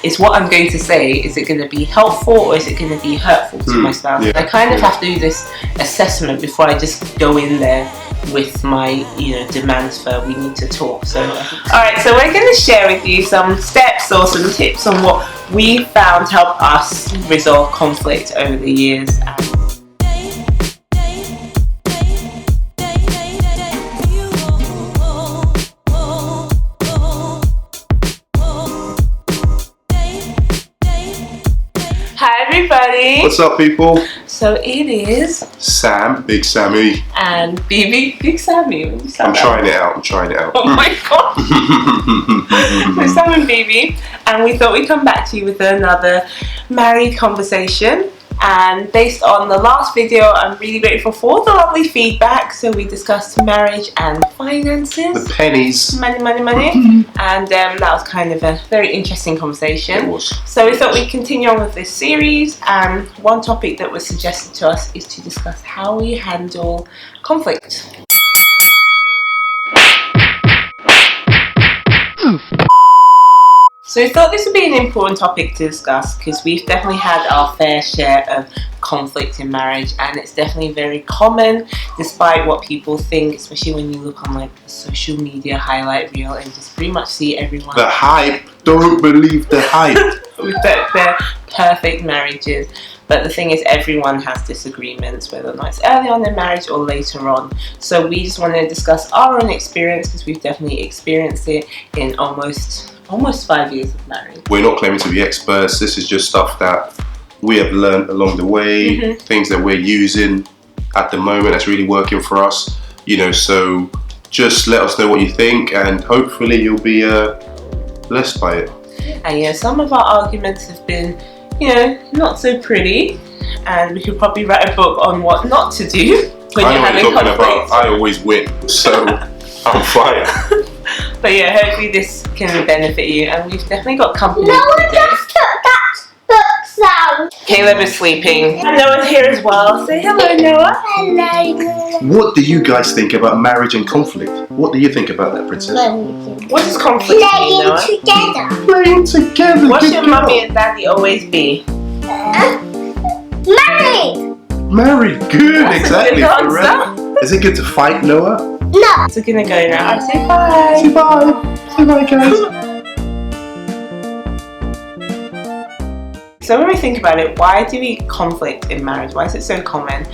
is what I'm going to say, is it going to be helpful or is it going to be hurtful to my spouse? I kind of have to do this assessment before I just go in there with my demands for we need to talk. So alright, so we're going to share with you some steps or some tips on what we found help us resolve conflict over the years. Hi everybody! What's up, people? So it is Sam, Big Sammy, and Bibi, Big Sammy. I'm trying it out. Oh my god! So Sam and Bibi, and we thought we'd come back to you with another married conversation. And based on the last video, I'm really grateful for all the lovely feedback. So we discussed marriage and finances. The pennies. Money. And that was kind of a very interesting conversation. It was. So we thought we'd continue on with this series. And one topic that was suggested to us is to discuss how we handle conflict. So we thought this would be an important topic to discuss because we've definitely had our fair share of conflict in marriage, and it's definitely very common despite what people think, especially when you look on like the social media highlight reel and just pretty much see everyone. The hype. Don't believe the hype. With their perfect marriages. But the thing is, everyone has disagreements, whether or not it's early on in marriage or later on. So we just want to discuss our own experience because we've definitely experienced it in almost 5 years of marriage. We're not claiming to be experts. This is just stuff that we have learned along the way, things that we're using at the moment that's really working for us. So just let us know what you think, and hopefully you'll be blessed by it. And some of our arguments have been, not so pretty, and we could probably write a book on what not to do when you're having conflict. I always win, so I'm fine. But hopefully this can benefit you, and we've definitely got company No one today. just took that book sound. Caleb is sleeping. And Noah's here as well. Say hello, Noah. Hello. What do you guys think about marriage and conflict? What do you think about that, Princess? What does conflict mean, Noah? Playing together. Playing together. What should mommy and daddy always be? Married. Married. Good. That's exactly. a good answer. Is it good to fight, Noah? No. So we're gonna go now. Say bye. Say bye. Say bye, guys. So when we think about it, why do we conflict in marriage? Why is it so common?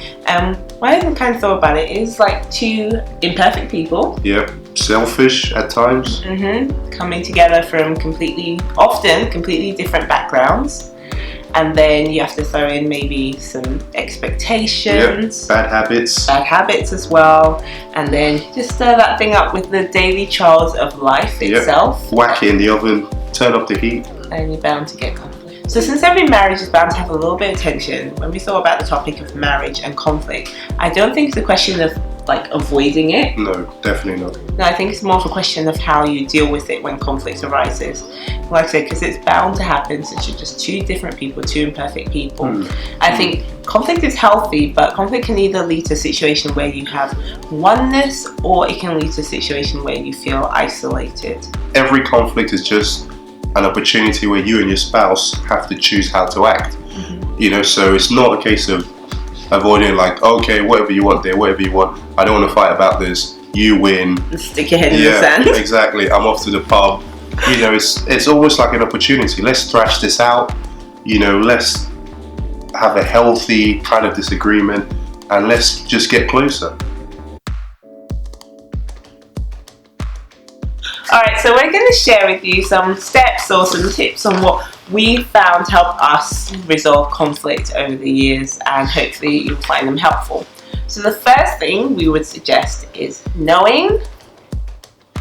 Why I kind of thought about it is like two imperfect people. Yep. Selfish at times. Coming together from completely different backgrounds. And then you have to throw in maybe some expectations. Bad habits. Bad habits as well. And then just stir that thing up with the daily chores of life itself. Whack it in the oven, turn up the heat. And you're bound to get conflict. So since every marriage is bound to have a little bit of tension, when we thought about the topic of marriage and conflict, I don't think it's a question of like avoiding it. No, definitely not. No, I think it's more of a question of how you deal with it when conflict arises. Like I said, because it's bound to happen since you're just two different people, two imperfect people. I think conflict is healthy, but conflict can either lead to a situation where you have oneness, or it can lead to a situation where you feel isolated. Every conflict is just an opportunity where you and your spouse have to choose how to act. So it's not a case of avoiding like, okay, whatever you want there, whatever you want. I don't want to fight about this. You win. Stick your head in the sand. Exactly. I'm off to the pub. It's almost like an opportunity. Let's thrash this out. Let's have a healthy kind of disagreement, and let's just get closer. Alright, so we're going to share with you some steps or some tips on what we found help us resolve conflict over the years, and hopefully you'll find them helpful. So the first thing we would suggest is knowing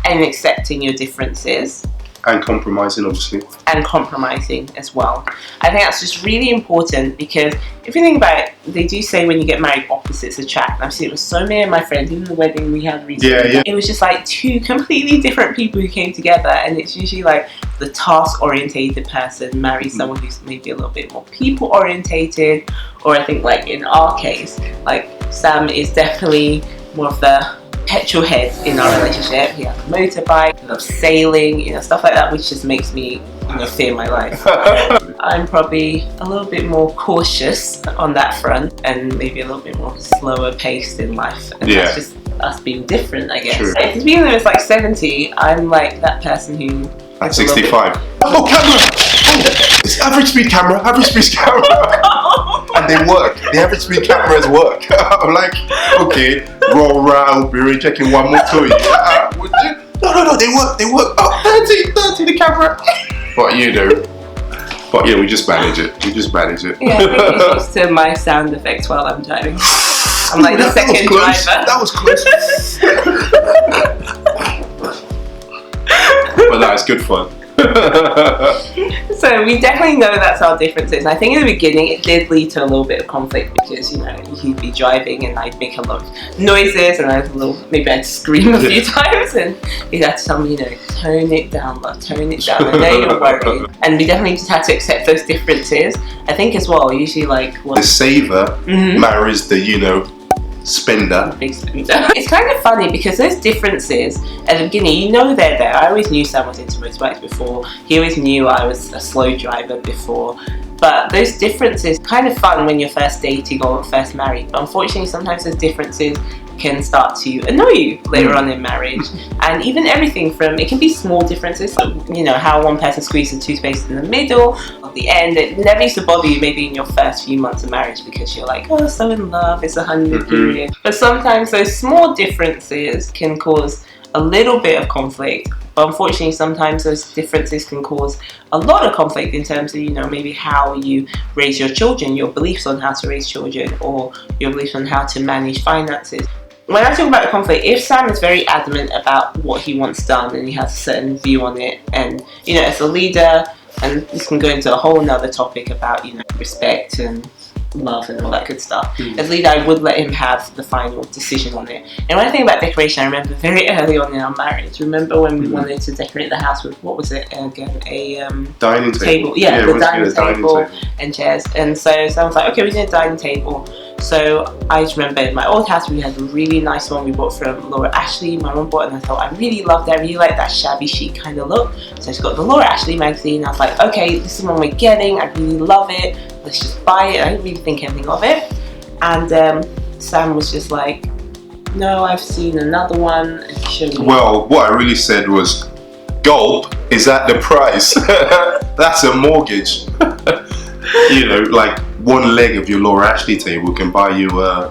and accepting your differences. And compromising, obviously. And compromising as well. I think that's just really important, because if you think about it, they do say when you get married, opposites attract. I've seen it with so many of my friends, even the wedding we had recently. It was just like two completely different people who came together, and it's usually like the task-orientated person marries someone who's maybe a little bit more people-orientated, or I think like in our case, like Sam is definitely more of the petrol head in our relationship. He has a motorbike, he loves sailing, stuff like that, which just makes me fear my life. I'm probably a little bit more cautious on that front, and maybe a little bit more slower paced in life. And that's just us being different, I guess. True. If Bibiana is like 70, I'm like that person who... At 65. Oh, camera! Oh, it's average speed camera, and they work. The average speed cameras work. I'm like, okay, roll around, we're checking one more toy. No, they work. Oh, 30, the camera. But yeah, we just manage it. Yeah, I think it's used to my sound effects while I'm driving. I'm like the second driver. That was close. But no, it's good fun. So we definitely know that's our differences. I think in the beginning it did lead to a little bit of conflict because he'd be driving and I'd make a lot of noises and maybe I'd scream a few times and he'd have to tell me, tone it down, love, tone it down. I know you're worried. And we definitely just had to accept those differences. I think as well, usually the saver marries the spender. It's kind of funny because those differences at the beginning, they're there. I always knew Sam was into motorbikes before. He always knew I was a slow driver before. But those differences kind of fun when you're first dating or first married. But unfortunately, sometimes those differences can start to annoy you later on in marriage. And even everything from, it can be small differences, like, how one person squeezes two spaces in the middle or the end. It never used to bother you maybe in your first few months of marriage because you're like, oh, so in love, it's a honeymoon period. But sometimes those small differences can cause a little bit of conflict. But unfortunately, sometimes those differences can cause a lot of conflict in terms of, maybe how you raise your children, your beliefs on how to raise children, or your beliefs on how to manage finances. When I talk about the conflict, if Sam is very adamant about what he wants done and he has a certain view on it, and, as a leader, and this can go into a whole nother topic about, respect and love and all that good stuff. As leader, I would let him have the final decision on it. And when I think about decoration, I remember very early on in our marriage. Remember when we wanted to decorate the house with, what was it again? A dining table. Yeah, the dining table and chairs. And so I was like, okay, we need a dining table. So I just remember in my old house we had a really nice one we bought from Laura Ashley. My mum bought it and I thought I really loved it. I really like that shabby chic kind of look. So I just got the Laura Ashley magazine. I was like, okay, this is what we're getting. I really love it. Let's just buy it. I didn't really think anything of it. And Sam was just like, no, I've seen another one. And he showed me. Well, what I really said was, gulp, is that the price? That's a mortgage. Like one leg of your Laura Ashley table can buy you a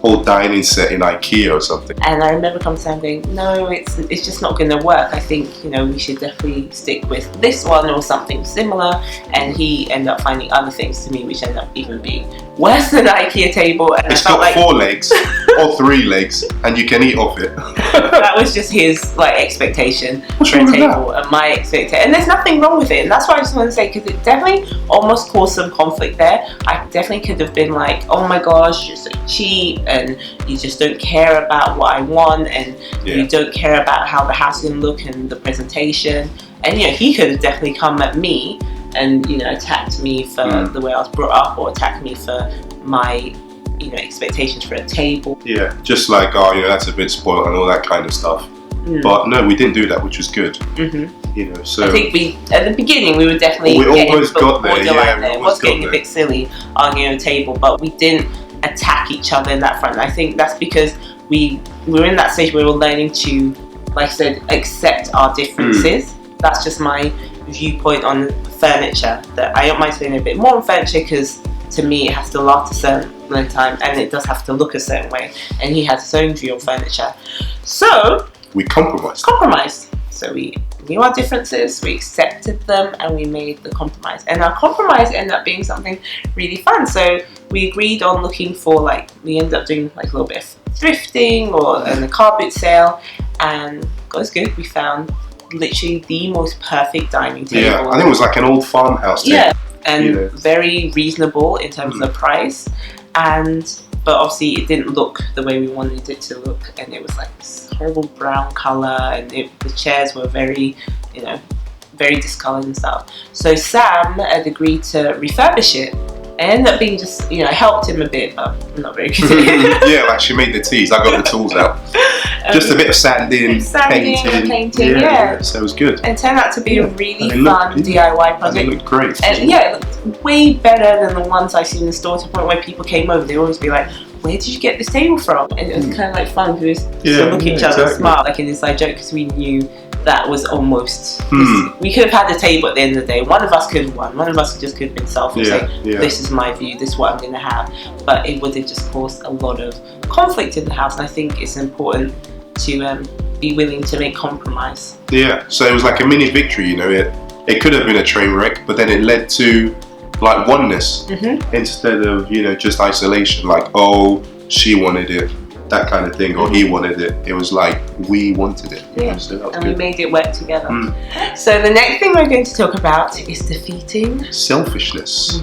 whole dining set in IKEA or something. And I remember coming to Sam going, no, it's just not going to work. I think, we should definitely stick with this one or something similar. And he ended up finding other things to me, which ended up even being worse than an IKEA table. And it's got 4 legs or 3 legs and you can eat off it. That was just his expectation for a table and my expectation. And there's nothing wrong with it. And that's what I just want to say, because it definitely almost caused some conflict there. I definitely could have been like, oh my gosh, you're so cheap and you just don't care about what I want and you don't care about how the house is going to look and the presentation. And he could have definitely come at me and attacked me for the way I was brought up, or attacked me for my expectations for a table. Yeah, just like, oh, that's a bit spoiled and all that kind of stuff. But no, we didn't do that, which was good. So I think at the beginning we were definitely almost got there. It was getting a bit silly arguing on a table, but we didn't attack each other in that front. And I think that's because we were in that stage where we were learning to, like I said, accept our differences. That's just my viewpoint on furniture, that I don't mind spending a bit more on furniture because to me it has to last a certain time and it does have to look a certain way, and he has his own view on furniture. So we compromised. So we knew our differences, we accepted them, and we made the compromise. And our compromise ended up being something really fun. So we agreed on looking for, we ended up doing a little bit of thrifting or a car boot sale, and God is good, we found literally the most perfect dining table. Yeah, I think it was like an old farmhouse table. Yeah, and very reasonable in terms of the price, but obviously it didn't look the way we wanted it to look, and it was like this horrible brown colour, and the chairs were very, very discoloured and stuff. So Sam had agreed to refurbish it. It ended up being just, helped him a bit, but not very good. Yeah, she made the teas. I got the tools out. Just a bit of sanding, painting. Yeah. So it was good. And it turned out to be a really fun DIY project. And it looked great. And it looked way better than the ones I seen in the store, to the point where people came over, they always be like, where did you get this table from? And it was kind of like fun because we used to look at each other and smile, like an inside joke, because we knew that was almost we could have had the table at the end of the day. One of us could have won, one of us just could have been selfish, saying this is my view, this is what I'm going to have, but it would have just caused a lot of conflict in the house. And I think it's important to be willing to make compromise. So it was like a mini victory, it could have been a train wreck, but then it led to like oneness instead of just isolation, like, oh, she wanted it, that kind of thing, or he wanted it. It was like we wanted it. So and we made it work together. So the next thing we're going to talk about is defeating selfishness,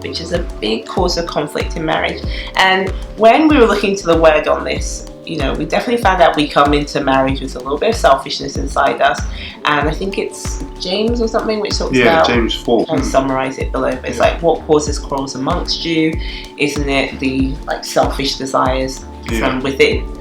which is a big cause of conflict in marriage. And when we were looking to the word on this, we definitely found out we come into marriage with a little bit of selfishness inside us. And I think it's James or something which talks about, James 4. I'll summarize it below, but it's like, what causes quarrels amongst you? Isn't it the selfish desires from within?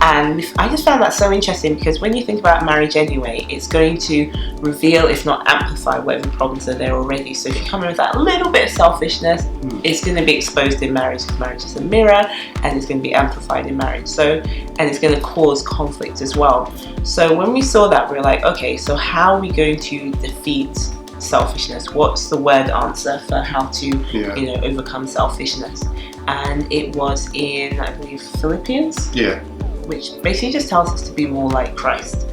And I just found that so interesting, because when you think about marriage anyway, it's going to reveal, if not amplify, whatever problems are there already. So if you come in with that little bit of selfishness, it's going to be exposed in marriage, because marriage is a mirror, and it's going to be amplified in marriage. So, and it's going to cause conflict as well. So when we saw that, we were like, okay, so how are we going to defeat selfishness? What's the word answer for how to overcome selfishness? And it was in, I believe, Philippians, which basically just tells us to be more like Christ,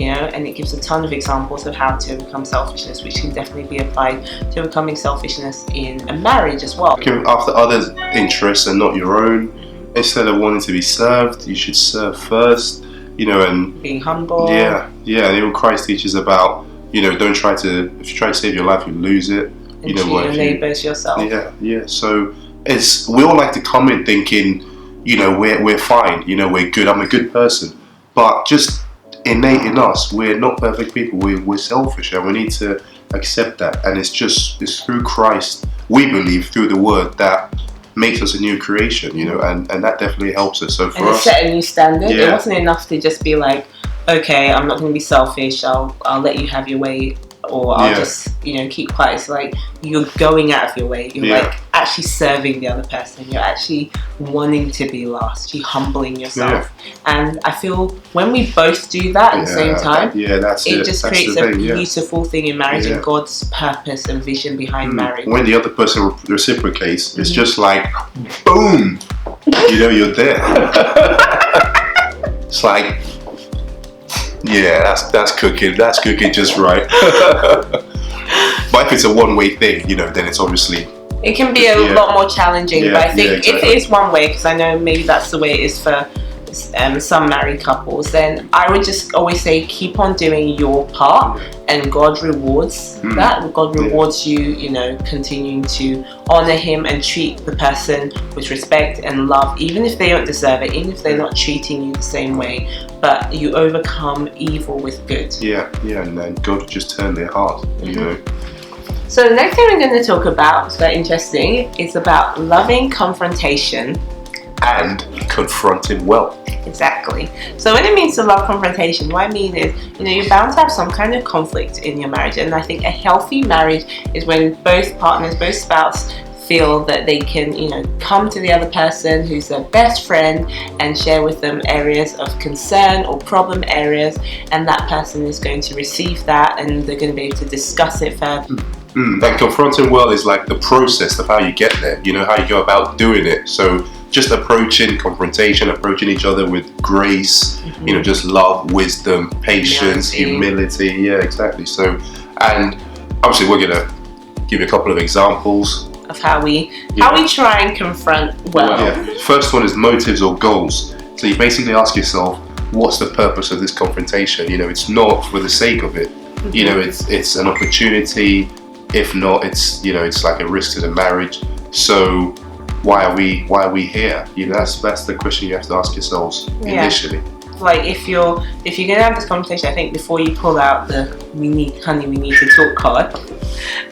and it gives a ton of examples of how to overcome selfishness, which can definitely be applied to overcoming selfishness in a marriage as well. After others' interests and not your own, instead of wanting to be served, you should serve first, and being humble. And even Christ teaches about, don't try to, if you try to save your life, you lose it. And treat your neighbours yourself. So we all like to come in thinking, we're fine, we're good, I'm a good person. But just innate in us, we're not perfect people, we're selfish, and we need to accept that. And it's through Christ, we believe, through the word, that makes us a new creation, and that definitely helps us. So for us, set a new standard. It wasn't enough to just be like, okay, I'm not going to be selfish, I'll let you have your way, or I'll just keep quiet. It's like you're going out of your way, you're like actually serving the other person, you're actually wanting to be last, you're humbling yourself. And I feel when we both do that at the same time, that's just creates a beautiful thing in marriage, and God's purpose and vision behind marriage. When the other person reciprocates, it's just like boom, you're there. It's like, that's cooking just right. But if it's a one-way thing, then it's obviously, it can be a lot more challenging. But I think if it is one way, because I know maybe that's the way it is for some married couples, then I would just always say keep on doing your part, and God rewards that. God rewards you, continuing to honor Him and treat the person with respect and love, even if they don't deserve it, even if they're not treating you the same way. But you overcome evil with good. And then God will just turn their heart. So the next thing we're going to talk about, so interesting, is about loving confrontation and confronting well. Exactly. So when it means to love confrontation, what I mean is, you're bound to have some kind of conflict in your marriage. And I think a healthy marriage is when both partners, both spouses, feel that they can, come to the other person who's their best friend and share with them areas of concern or problem areas, and that person is going to receive that and they're going to be able to discuss it further. And confronting well is like the process of how you get there, how you go about doing it. So just confrontation, approaching each other with grace, just love, wisdom, patience, humility. Yeah, exactly. So, and obviously we're going to give you a couple of examples of how we try and confront well. First one is motives or goals. So you basically ask yourself, what's the purpose of this confrontation? It's not for the sake of it. It's an opportunity. If not, it's like a risk to the marriage. So why are we here? That's the question you have to ask yourselves initially. like if you're gonna have this conversation, I think before you pull out the we need to talk card,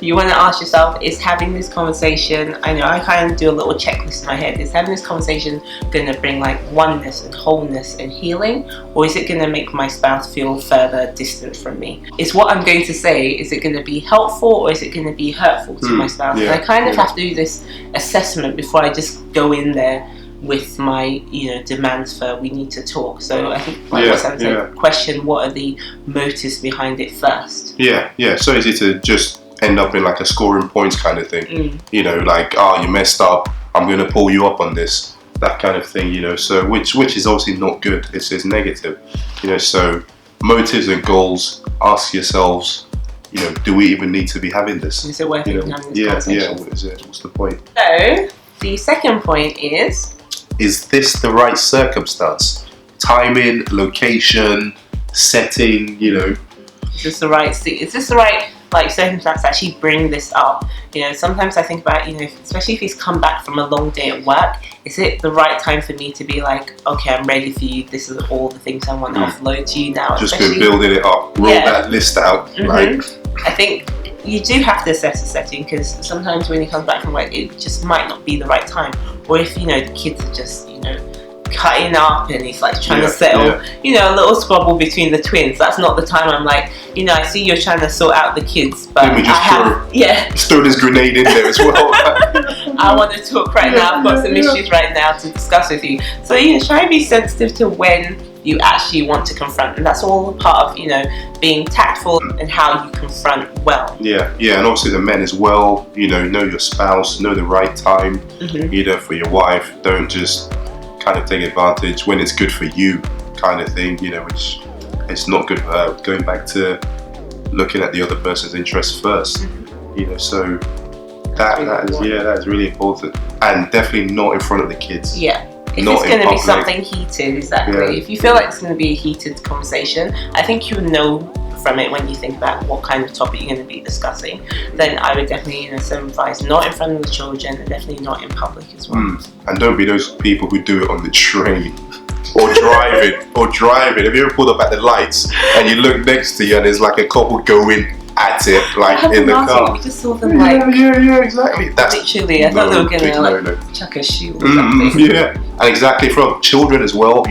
you want to ask yourself, is having this conversation, I know I kind of do a little checklist in my head, is having this conversation going to bring like oneness and wholeness and healing, or is it going to make my spouse feel further distant from me? Is what I'm going to say, is it going to be helpful or is it going to be hurtful to my spouse? And I kind of have to do this assessment before I just go in there with my demands for we need to talk. So I think what Sam said, question what are the motives behind it first. So easy to just end up in like a scoring points kind of thing. Like, you messed up, I'm going to pull you up on this, that kind of thing, so which is obviously not good. It's negative, so motives and goals, ask yourselves, do we even need to be having this? Is it worth having this conversation? What is it? What's the point? So the second point is this the right circumstance? Timing, location, setting, Is this the right circumstance to actually bring this up? Sometimes I think about, especially if he's come back from a long day at work, is it the right time for me to be like, okay, I'm ready for you, this is all the things I want to offload to you now? Just been building it up, roll that list out. I think you do have to assess the setting, because sometimes when he comes back from work, it just might not be the right time. Or if, the kids are just, cutting up and he's like trying to settle, a little squabble between the twins, that's not the time I'm like, I see you're trying to sort out the kids, but let me just throw this grenade in there as well. I want to talk right now, I've got some issues right now to discuss with you. So, try and be sensitive to when you actually want to confront, and that's all part of being tactful and how you confront well. And obviously the men as well, know your spouse, know the right time, for your wife. Don't just kind of take advantage when it's good for you, kind of thing, which it's not good for her. Going back to looking at the other person's interests first, so that is really important, and definitely not in front of the kids. If it's going to be something heated, exactly. If you feel like it's going to be a heated conversation, I think you know from it when you think about what kind of topic you're going to be discussing. Then I would definitely advise not in front of the children, and definitely not in public as well. And don't be those people who do it on the train or driving. Have you ever pulled up at the lights and you look next to you and there's like a couple going at it, like in the car? We just saw them like exactly. That's literally. I thought they were gonna chuck a shoe or something. And exactly, from children as well.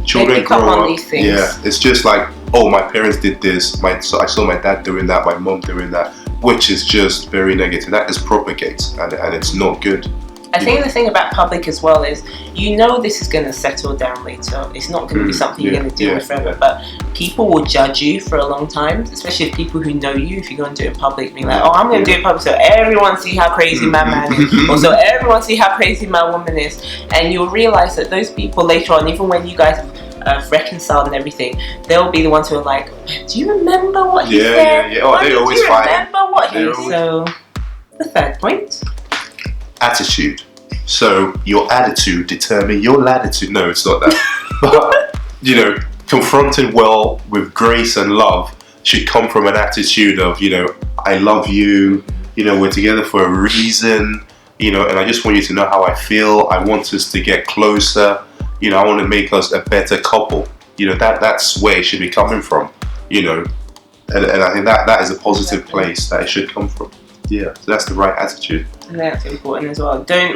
Children grow up. These things. It's just like, oh, my parents did this. I saw my dad doing that, my mom doing that, which is just very negative. That just propagates, and it's not good. I think the thing about public as well is, this is going to settle down later. It's not going to be something you're going to deal with forever, but people will judge you for a long time, especially if people who know you, if you're going to do it in public, being like, oh, I'm going to do it in public so everyone see how crazy my man is, or so everyone see how crazy my woman is. And you'll realise that those people later on, even when you guys have reconciled and everything, they'll be the ones who are like, do you remember what he said? Oh, they always fight. Remember what he said? So, the third point. Attitude. So your attitude determine your latitude. No, it's not that. But confronting well with grace and love should come from an attitude of, I love you, we're together for a reason, and I just want you to know how I feel. I want us to get closer. I want to make us a better couple. That's where it should be coming from. And I think that is a positive place that it should come from. So that's the right attitude. And that's important as well. Don't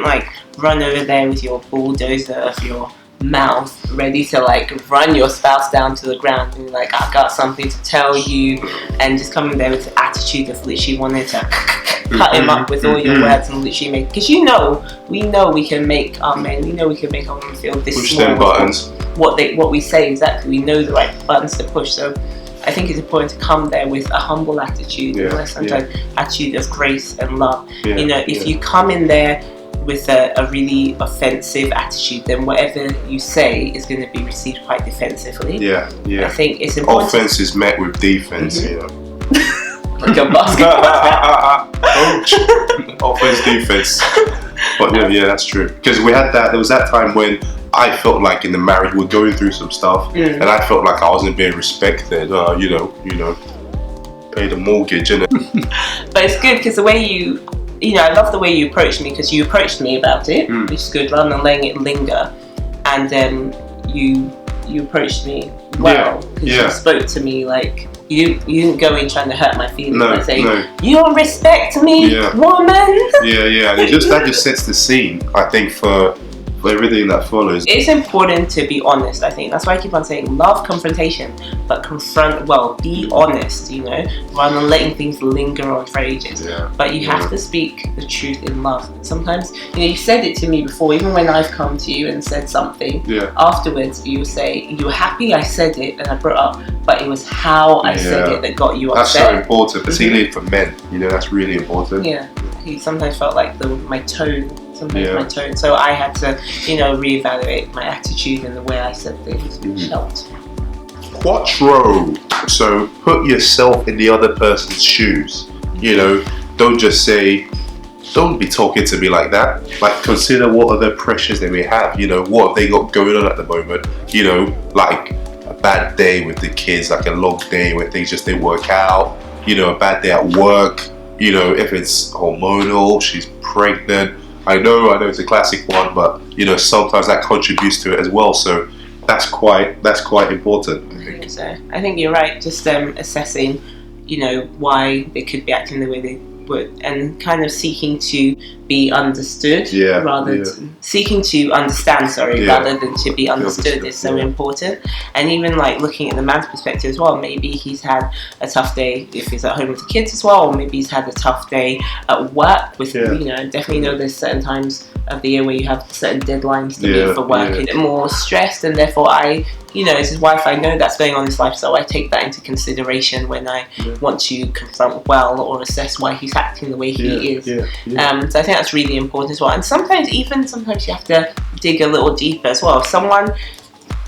run over there with your bulldozer of your mouth ready to run your spouse down to the ground and I got something to tell you, and just coming there with the attitude of literally wanting to cut him up with all your words and literally make, because we know we can make our men, we can make our women feel this push small. Them buttons. What we say, exactly, we know the right buttons to push. So I think it's important to come there with a humble attitude, sometimes attitude of grace and love. If you come in there with a really offensive attitude, then whatever you say is going to be received quite defensively. I think it's important. Offense is met with defense, Like a basketball. Offense, defense. But that's true. Because there was that time when I felt like in the marriage we're going through some stuff, and I felt like I wasn't being respected. Pay the mortgage, innit? But it's good because the way I love the way you approached me, because you approached me about it, which is good, rather than letting it linger, and then you you approached me well. Because you spoke to me like, you didn't go in trying to hurt my feelings by saying, you don't respect me, woman. And that just sets the scene, I think, for everything that follows. It's important to be honest, I think. That's why I keep on saying love confrontation, but confront well, be honest, you know, rather than letting things linger on for ages. But you have to speak the truth in love. Sometimes, you know, you said it to me before, even when I've come to you and said something, afterwards you say, you were happy I said it and I brought up, but it was how I said it that got you upset. That's so important, particularly for men, you know, that's really important. He sometimes felt like my tone. My tone. So I had to, you know, reevaluate my attitude and the way I said things, which helped. Quattro. So put yourself in the other person's shoes. You know, don't just say, don't be talking to me like that. Like, consider what other pressures they may have. You know, what have they got going on at the moment? You know, like a bad day with the kids, like a long day where things just didn't work out. You know, a bad day at work. You know, if it's hormonal, she's pregnant. I know it's a classic one, but you know, sometimes that contributes to it as well. So that's quite important. I think you're right. Just assessing, you know, why they could be acting the way they would, and kind of seeking to be understood seeking to understand, rather than to be understood is so important. And even like looking at the man's perspective as well, maybe he's had a tough day if he's at home with the kids as well, or maybe he's had a tough day at work with you know, definitely know there's certain times of the year where you have certain deadlines to meet for work and more stressed, and therefore you know, as his wife, I know that's going on in his life, so I take that into consideration when I want to confront well or assess why he's acting the way he is. So I think that's really important as well. And sometimes you have to dig a little deeper as well. If someone,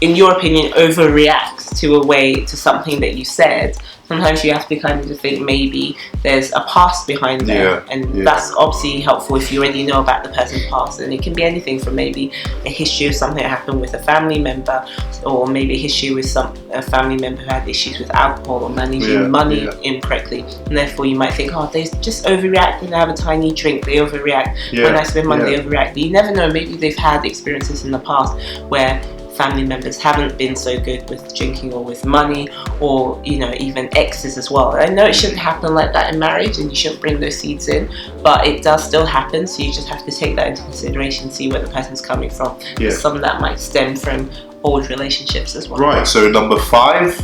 in your opinion, overreacts to something that you said, sometimes you have to kind of think maybe there's a past behind there, and that's obviously helpful if you already know about the person's past. And it can be anything from maybe a history of something that happened with a family member, or maybe a history with a family member who had issues with alcohol or managing money incorrectly, and therefore you might think, oh, they just overreact when they have a tiny drink, they overreact when I spend money, they overreact. But you never know, maybe they've had experiences in the past where family members haven't been so good with drinking or with money, or you know, even exes as well. I know it shouldn't happen like that in marriage, and you shouldn't bring those seeds in, but it does still happen. So you just have to take that into consideration, see where the person's coming from. Some of that might stem from old relationships as well. Right. So number 5.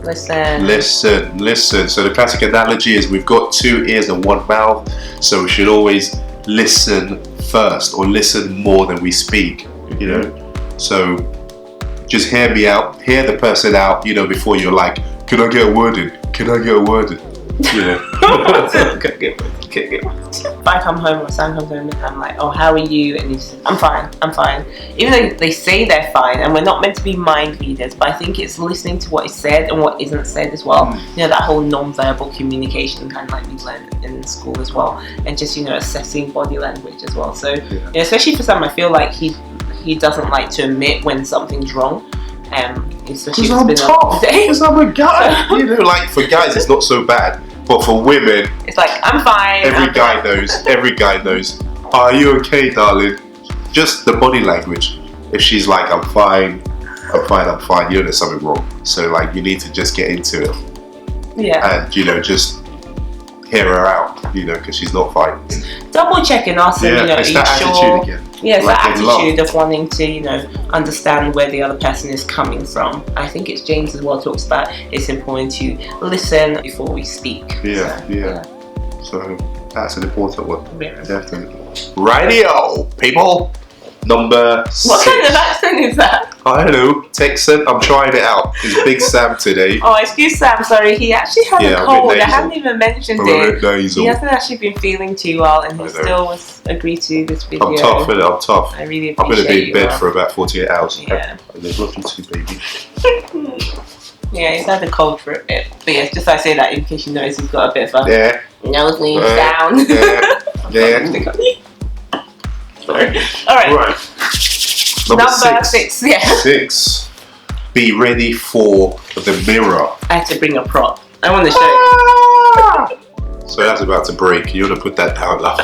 Listen. So the classic analogy is we've got 2 ears and 1 mouth, so we should always listen first, or listen more than we speak. You know. So just hear me out, hear the person out, you know, before you're like, can I get a word in? You know. If I come home or Sam comes home and I'm like, oh, how are you? And he says, I'm fine. Even though they say they're fine, and we're not meant to be mind readers, but I think it's listening to what is said and what isn't said as well. You know, that whole non-verbal communication, kind of like we learned in school as well, and just, you know, assessing body language as well. So, you know, especially for Sam, I feel like he doesn't like to admit when something's wrong. Especially because I'm tough. Because I'm a guy. You know, like for guys it's not so bad, but for women, it's like, I'm fine. Every guy knows. Are you okay, darling? Just the body language. If she's like, I'm fine. You know, there's something wrong. So like, you need to just get into it. And you know, just hear her out. You know, because she's not fine. Double check and ask them. You know, it's are you that sure? Attitude again. Yeah, it's like that attitude of wanting to, you know, understand where the other person is coming from. I think it's James as well talks about it's important to listen before we speak. So that's an important one. Definitely. Radio, people. Number 6. What kind of accent is that? I don't know, Texan. I'm trying it out. It's Big Sam today. Oh, excuse Sam. Sorry, he actually had a cold. I haven't even mentioned it. He hasn't actually been feeling too well, and he still was agreed to do this video. I'm tough, innit? I'm tough. I really appreciate it. I'm going to be in bed for about 48 hours. Yeah. There's nothing to, baby. Yeah, he's had a cold for a bit. But yeah, just I say that in case you notice he's got a bit of a nose lean down. Sorry. Alright. Number 6. 6. Be ready for the mirror. I had to bring a prop. I want to show you. So that's about to break. You want to put that down, love.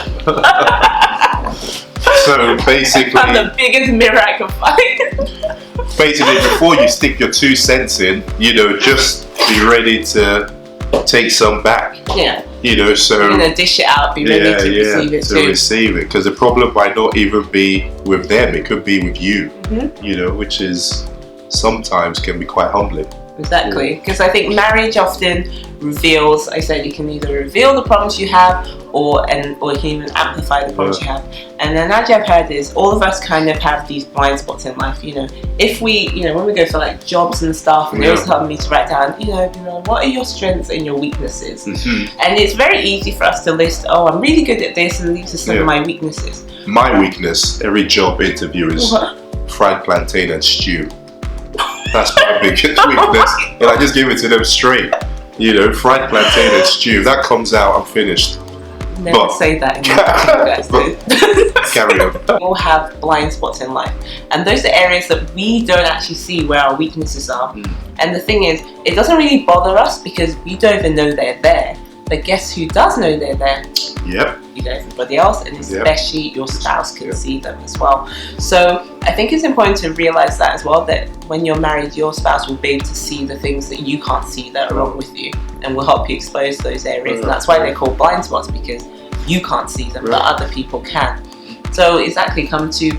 So basically, I found the biggest mirror I could find. basically, before you stick your 2 cents in, just be ready to take some back. Yeah. So you're gonna dish it out, be ready to receive it too. Receive it, because the problem might not even be with them; it could be with you. Which is sometimes can be quite humbling. Exactly, because I think marriage often reveals. I said you can either reveal the problems you have, or you can even amplify the problems you have. And then as I've heard is all of us kind of have these blind spots in life. If we, when we go for like jobs and stuff, and they always tell me to write down, what are your strengths and your weaknesses. And it's very easy for us to list. Oh, I'm really good at this, and these are some of my weaknesses. My weakness, every job interview is fried plantain and stew. That's my biggest weakness, and I just give it to them straight. Fried plantain and stew. That comes out, I'm finished. Never say that in guys. Carry on. We all have blind spots in life, and those are areas that we don't actually see where our weaknesses are. And the thing is, it doesn't really bother us because we don't even know they're there. But guess who does know they're there? Yep. Everybody else, and especially your spouse can see them as well. So I think it's important to realize that as well, that when you're married, your spouse will be able to see the things that you can't see that are wrong with you, and will help you expose those areas. And that's why they're called blind spots, because you can't see them, but other people can. So exactly, come to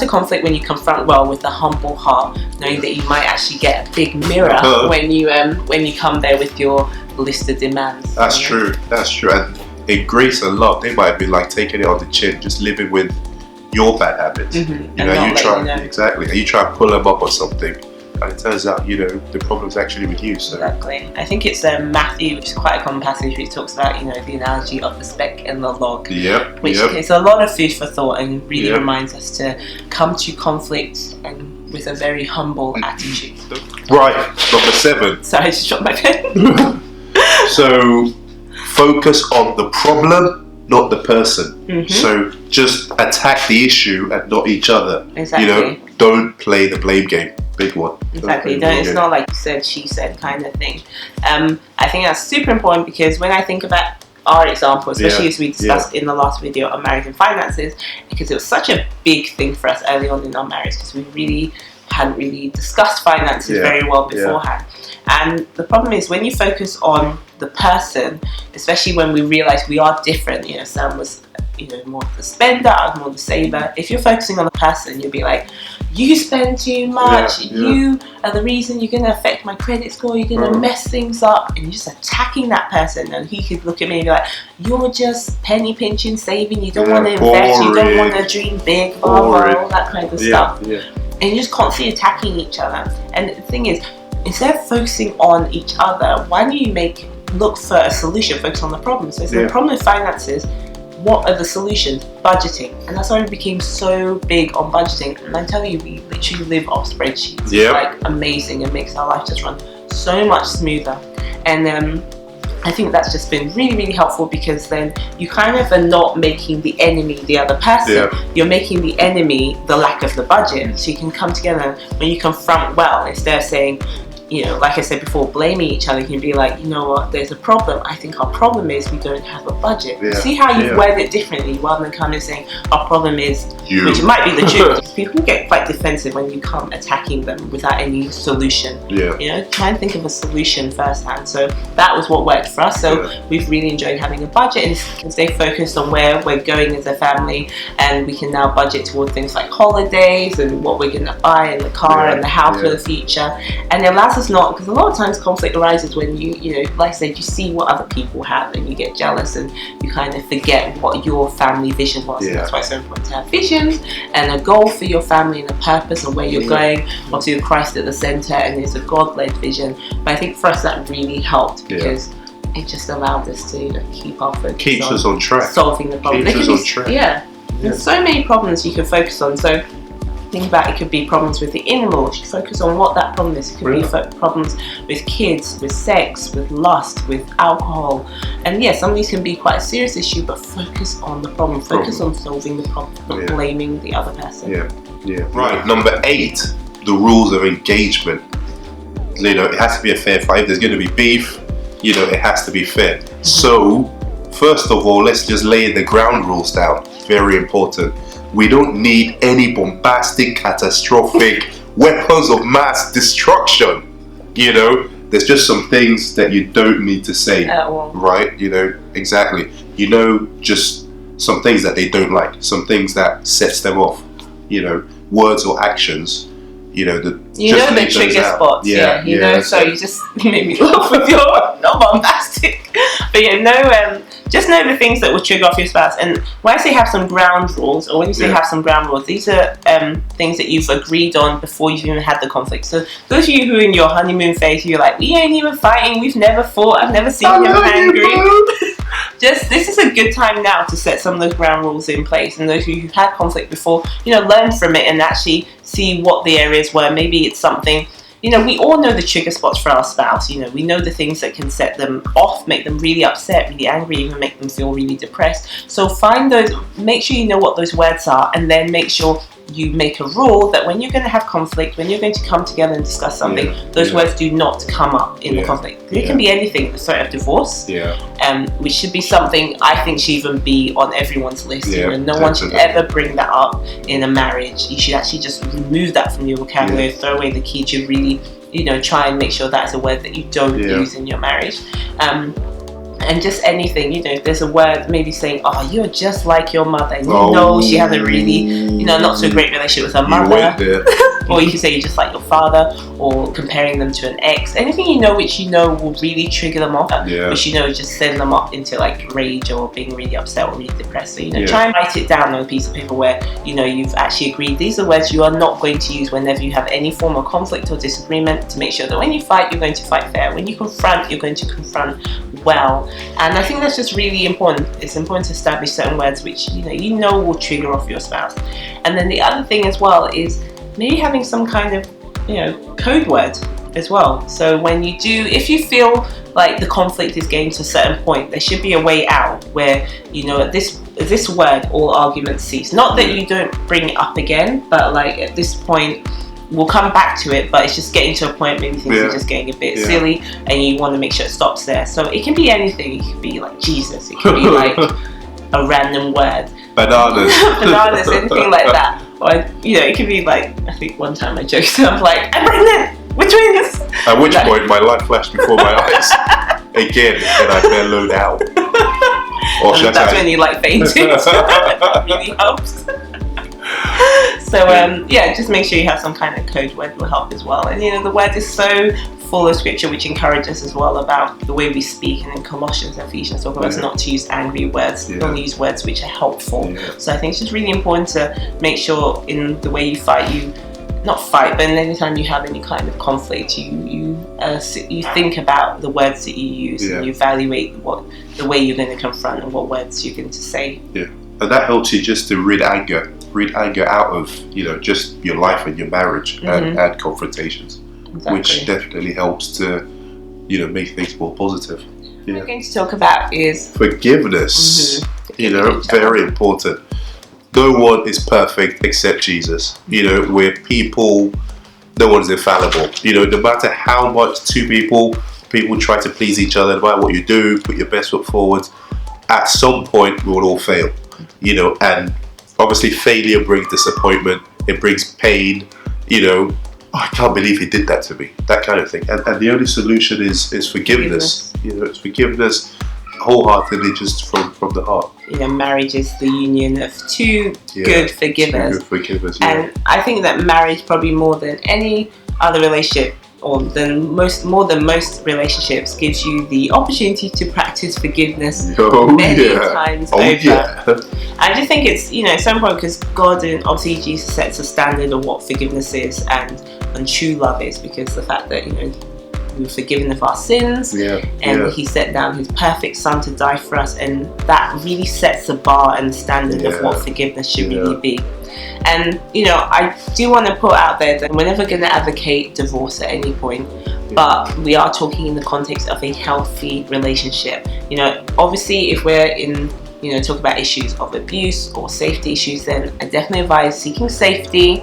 conflict when you confront well with a humble heart, knowing that you might actually get a big mirror when you come there with your list of demands. That's true. And in grace and love, they might be like taking it on the chin, just living with your bad habits. Exactly, and you try to pull them up or something, and it turns out the problem's actually with you. So exactly, I think it's Matthew, which is quite a common passage, which talks about the analogy of the speck and the log. Which is a lot of food for thought, and really reminds us to come to conflict and with a very humble attitude. Right, number 7. Sorry, I just dropped my pen. So focus on the problem, not the person. So just attack the issue and not each other. Exactly. Don't play the blame game. Big one. Exactly. It's not like you said, she said kind of thing. I think that's super important, because when I think about our example, especially as we discussed in the last video on marriage and finances, because it was such a big thing for us early on in our marriage, because we hadn't really discussed finances very well beforehand. And the problem is, when you focus on the person, especially when we realize we are different, Sam was more the spender, I was more the saver. If you're focusing on the person, you'll be like, you spend too much, you are the reason, you're going to affect my credit score, you're going to mess things up, and you're just attacking that person. And he could look at me and be like, you're just penny pinching, saving, you don't want to invest, you don't want to dream big, all that kind of stuff. And you're just constantly attacking each other. And the thing is, instead of focusing on each other, why don't you look for a solution, focus on the problem. So if the problem with finances, what are the solutions? Budgeting. And that's why we became so big on budgeting. And I'm telling you, we literally live off spreadsheets. It's like amazing. It makes our life just run so much smoother. And I think that's just been really, really helpful, because then you kind of are not making the enemy the other person. You're making the enemy the lack of the budget. So you can come together when you confront well, instead of saying, like I said before, blaming each other. You can be like, what, there's a problem. I think our problem is we don't have a budget. See how you've worded it differently, rather than coming and saying our problem is you. Which might be the truth. People get quite defensive when you come attacking them without any solution. Try and think of a solution firsthand. So that was what worked for us. So we've really enjoyed having a budget and can stay focused on where we're going as a family, and we can now budget toward things like holidays and what we're going to buy, and the car and the house for the future. And it allows us not, because a lot of times conflict arises when you like I said, you see what other people have and you get jealous, and you kind of forget what your family vision was. And that's why it's so important to have visions and a goal for your family, and a purpose and where you're going. Obviously, Christ at the center, and it's a God-led vision. But I think for us that really helped, because it just allowed us to keep our focus. Keeps us on track. Solving the problem. Keeps us on track. There's so many problems you can focus on. So think about it, could be problems with the in-laws. You focus on what that problem is. It could be problems with kids, with sex, with lust, with alcohol. And some of these can be quite a serious issue, but focus on the problem. Focus on solving the problem, not blaming the other person. Right, number 8, the rules of engagement. It has to be a fair fight. If there's going to be beef, it has to be fair. So, first of all, let's just lay the ground rules down. Very important. We don't need any bombastic, catastrophic weapons of mass destruction. You know, there's just some things that you don't need to say, right? You know, exactly. You know, just some things that they don't like, some things that sets them off. You know, words or actions. You know, the trigger spots. Yeah, you know. So you just made me laugh with your not bombastic, but just know the things that will trigger off your spouse. And when I say have some ground rules, or when you say have some ground rules, these are things that you've agreed on before you've even had the conflict. So those of you who are in your honeymoon phase, you're like, we ain't even fighting, we've never fought, I've never seen him angry. This is a good time now to set some of those ground rules in place. And those of you who've had conflict before, learn from it and actually see what the areas were. Maybe it's something. We all know the trigger spots for our spouse. We know the things that can set them off, make them really upset, really angry, even make them feel really depressed. So find those, make sure you know what those words are, and then make sure you make a rule that when you're going to have conflict, when you're going to come together and discuss something, those words do not come up in the conflict. It can be anything, the threat of divorce, which should be something I think should even be on everyone's list. No one should ever bring that up in a marriage. You should actually just remove that from your vocabulary, throw away the key to really, try and make sure that's a word that you don't use in your marriage. And just anything, if there's a word maybe saying, oh, you're just like your mother, and she has a really, not so great relationship with her mother. Or you can say you're just like your father, or comparing them to an ex. Anything which will really trigger them off, which just send them up into like rage or being really upset or really depressed. So try and write it down on a piece of paper where you've actually agreed these are words you are not going to use whenever you have any form of conflict or disagreement, to make sure that when you fight, you're going to fight fair. When you confront, you're going to confront well. And I think that's just really important. It's important to establish certain words which will trigger off your spouse. And then the other thing as well is maybe having some kind of code word as well. So when you do, if you feel like the conflict is getting to a certain point, there should be a way out where at this word all arguments cease. Not that you don't bring it up again, but like at this point we'll come back to it, but it's just getting to a point maybe things are just getting a bit silly, and you want to make sure it stops there. So it can be anything. It could be like Jesus, it could be like a random word, bananas, anything like that. Or it could be like, I think one time I joked, I'm like, I'm pregnant, we're twins. At which point my life flashed before my eyes again, and I bellowed out. Or that's when you like fainted. That really helps. So just make sure you have some kind of code word will help as well. And the word is so full of scripture which encourages as well about the way we speak, and in Colossians and Ephesians talk about us not to use angry words, only use words which are helpful. So I think it's just really important to make sure in the way you fight, but anytime you have any kind of conflict, you think about the words that you use, and you evaluate the way you're going to confront and what words you're going to say. And that helps you just to rid anger out of just your life and your marriage, and confrontations, which definitely helps to make things more positive. What we're going to talk about is forgiveness. Very important. No one is perfect except Jesus. We're people. No one is infallible. No matter how much two people try to please each other, no matter what you do, put your best foot forward, at some point we will all fail. And obviously failure brings disappointment, it brings pain, I can't believe he did that to me, that kind of thing. And the only solution is forgiveness. It's forgiveness wholeheartedly, just from the heart. Marriage is the union of two good forgivers. And I think that marriage, probably more than any other relationship, or more than most relationships, gives you the opportunity to practice forgiveness many times over. I just think it's so important, because God, and obviously Jesus, sets a standard of what forgiveness is and true love is, because the fact that we were forgiven of our sins, and He set down His perfect Son to die for us, and that really sets the bar and the standard of what forgiveness should really be. And I do want to put out there that we're never going to advocate divorce at any point, but we are talking in the context of a healthy relationship. Obviously if we're in talk about issues of abuse or safety issues, then I definitely advise seeking safety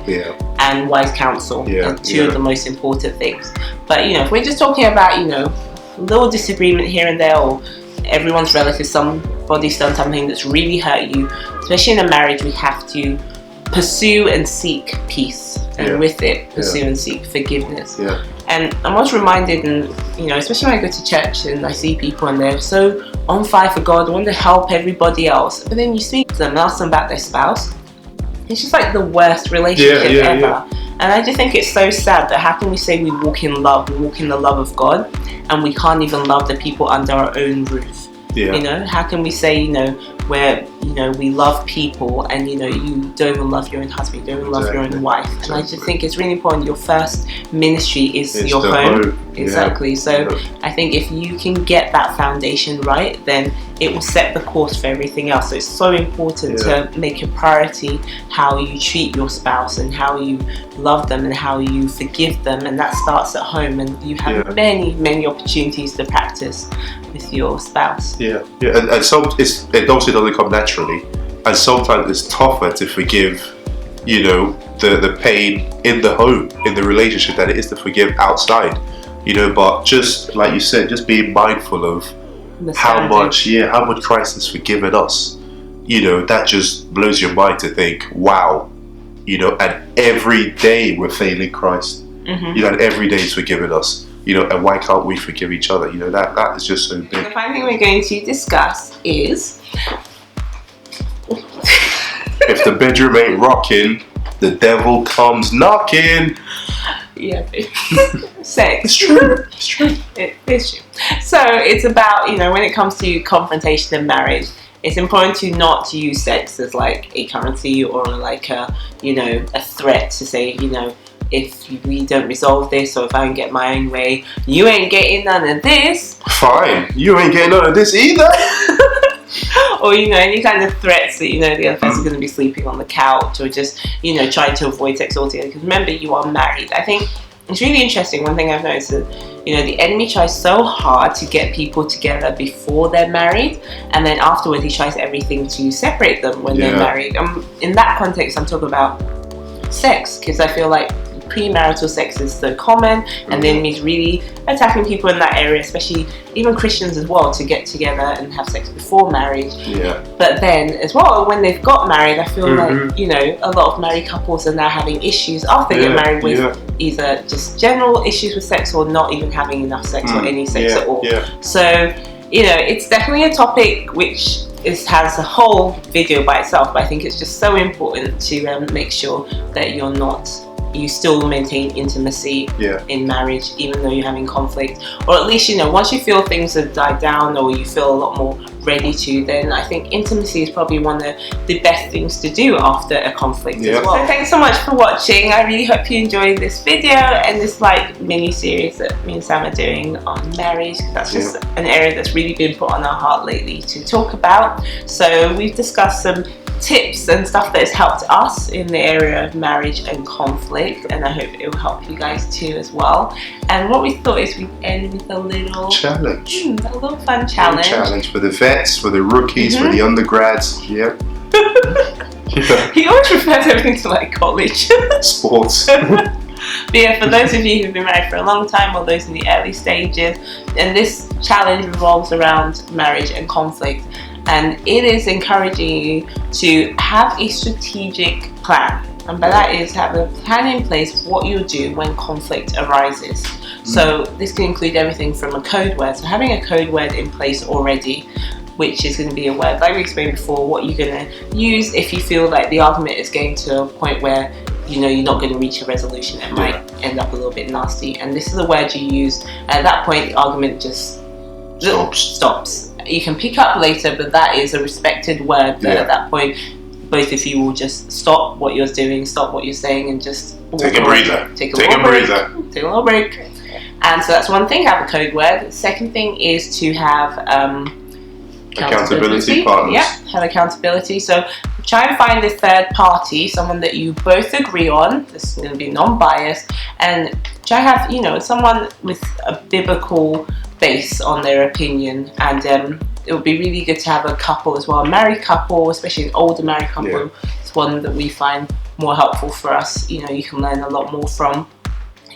and wise counsel are two of the most important things. But if we're just talking about a little disagreement here and there, or everyone's relative, somebody's done something that's really hurt you, especially in a marriage, we have to pursue and seek peace. and with it pursue and seek forgiveness. Yeah. And I was reminded, and especially when I go to church and I see people and they're so on fire for God, want to help everybody else, but then you speak to them and ask them about their spouse. It's just like the worst relationship ever. Yeah. And I just think it's so sad that how can we say we walk in love, we walk in the love of God, and we can't even love the people under our own roof? Yeah. How can we say, where, we love people and, you don't even love your own husband, you don't even love your own wife. And I just think it's really important. Your first ministry is your home. Exactly. Yeah. So I think if you can get that foundation right, then it will set the course for everything else. So it's so important to make a priority how you treat your spouse and how you love them and how you forgive them. And that starts at home, and you have many, many opportunities to practice with your spouse. Yeah. And so it obviously doesn't come naturally. And sometimes it's tougher to forgive, the pain in the home, in the relationship, than it is to forgive outside. But just like you said, just being mindful of how much Christ has forgiven us. That just blows your mind to think, wow, and every day we're failing Christ. And every day He's forgiven us. And why can't we forgive each other? That is just so big. The final thing we're going to discuss is if the bedroom ain't rocking, the devil comes knocking. Yeah, sex. It's true. It's true. It's true. So it's about, when it comes to confrontation in marriage, it's important to not use sex as like a currency or like a threat to say, if we don't resolve this, or if I don't get my own way, you ain't getting none of this. Fine. You ain't getting none of this either. Or, any kind of threats that, the other person's going to be sleeping on the couch, or just, trying to avoid sex altogether. Because remember, you are married. I think it's really interesting. One thing I've noticed is, the enemy tries so hard to get people together before they're married, and then afterwards he tries everything to separate them when they're married. In that context, I'm talking about sex, because I feel like premarital sex is so common, and the enemy's really attacking people in that area, especially even Christians as well, to get together and have sex before marriage. Yeah. But then as well, when they've got married, I feel like, a lot of married couples are now having issues after they get married with either just general issues with sex, or not even having enough sex or any sex at all. Yeah. So, it's definitely a topic which has a whole video by itself, but I think it's just so important to make sure that you still maintain intimacy in marriage, even though you're having conflict. Or at least, once you feel things have died down, or you feel a lot more ready to, then I think intimacy is probably one of the best things to do after a conflict as well. So thanks so much for watching. I really hope you enjoyed this video and this mini series that me and Sam are doing on marriage. That's just an area that's really been put on our heart lately to talk about. So we've discussed some tips and stuff that has helped us in the area of marriage and conflict, and I hope it will help you guys too as well. And what we thought is we'd end with a little challenge. A little fun challenge. Challenge for the vets, for the rookies, for the undergrads. Yep. He always refers everything to like college. Sports. But yeah, for those of you who've been married for a long time, or those in the early stages, and this challenge revolves around marriage and conflict. And it is encouraging you to have a strategic plan. And by that is have a plan in place for what you'll do when conflict arises. So this can include everything from a code word. So having a code word in place already, which is going to be a word, like we explained before, what you're going to use if you feel like the argument is getting to a point where you're not going to reach a resolution. It might end up a little bit nasty. And this is a word you use. At that point, the argument just stops. You can pick up later, but that is a respected word that at that point both of you will just stop what you're doing, stop what you're saying, and just take a breather. Take a little break. And so that's one thing, have a code word. The second thing is to have accountability partners. Yeah, have accountability. So try and find a third party, someone that you both agree on. This is going to be non-biased, and try and have someone with a biblical base on their opinion. And it would be really good to have a couple as well, a married couple, especially an older married couple. It's one that we find more helpful for us. You can learn a lot more from.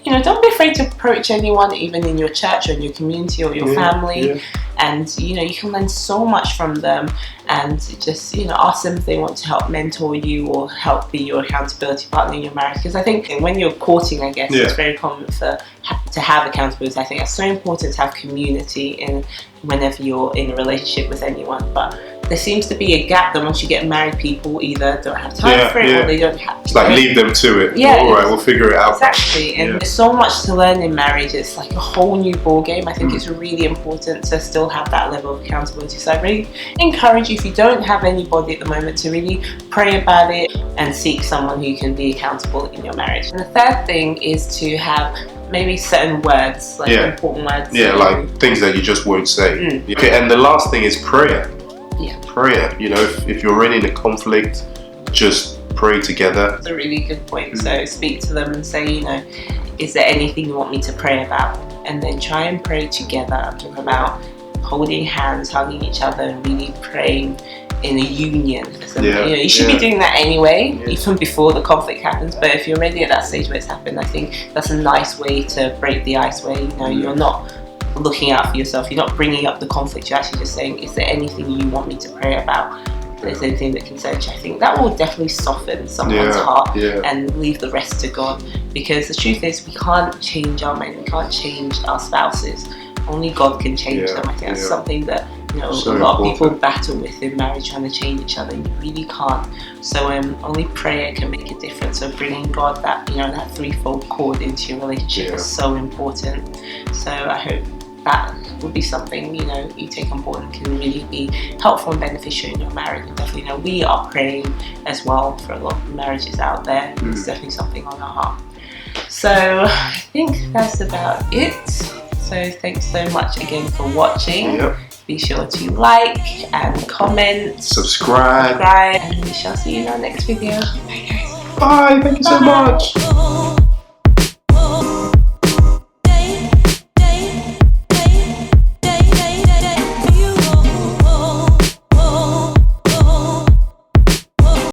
you know, don't be afraid to approach anyone, even in your church or in your community or your family. And, you know, you can learn so much from them, and just, you know, ask them if they want to help mentor you or help be your accountability partner in your marriage. Because I think when you're courting, I guess, it's very common to have accountability. I think it's so important to have community in whenever you're in a relationship with anyone. But there seems to be a gap that once you get married, people either don't have time for it or they don't have. It's like leave them to it. Yeah, all right, we'll figure it out. Exactly, and there's so much to learn in marriage. It's like a whole new ball game. I think it's really important to still have that level of accountability. So I really encourage you, if you don't have anybody at the moment, to really pray about it and seek someone who can be accountable in your marriage. And the third thing is to have maybe certain words, like important words. Yeah, like things that you just won't say. Okay, and the last thing is prayer. Prayer. You know, if you're already in a conflict, just pray together. That's a really good point. So speak to them and say, you know, is there anything you want me to pray about? And then try and pray together. Talk about holding hands, hugging each other, and really praying in a union. So, you know, you should be doing that anyway, even before the conflict happens. But if you're already at that stage where it's happened, I think that's a nice way to break the ice, where, you know, you're not looking out for yourself, you're not bringing up the conflict, you're actually just saying, is there anything you want me to pray about? If there's anything that concerns you. I think that will definitely soften someone's heart and leave the rest to God. Because the truth is, we can't change our men, we can't change our spouses. Only God can change them. I think that's something that, you know, a lot of people battle with in marriage, trying to change each other. You really can't. So only prayer can make a difference. So bringing God, that, you know, that threefold cord into your relationship is so important. So I hope that would be something, you know, you take on board and can really be helpful and beneficial in your marriage. And definitely, you know, we are praying as well for a lot of marriages out there. It's definitely something on our heart. So I think that's about it. So thanks so much again for watching. Be sure to like and comment, subscribe, and we shall see you in our next video. Bye guys. Bye, thank you so much.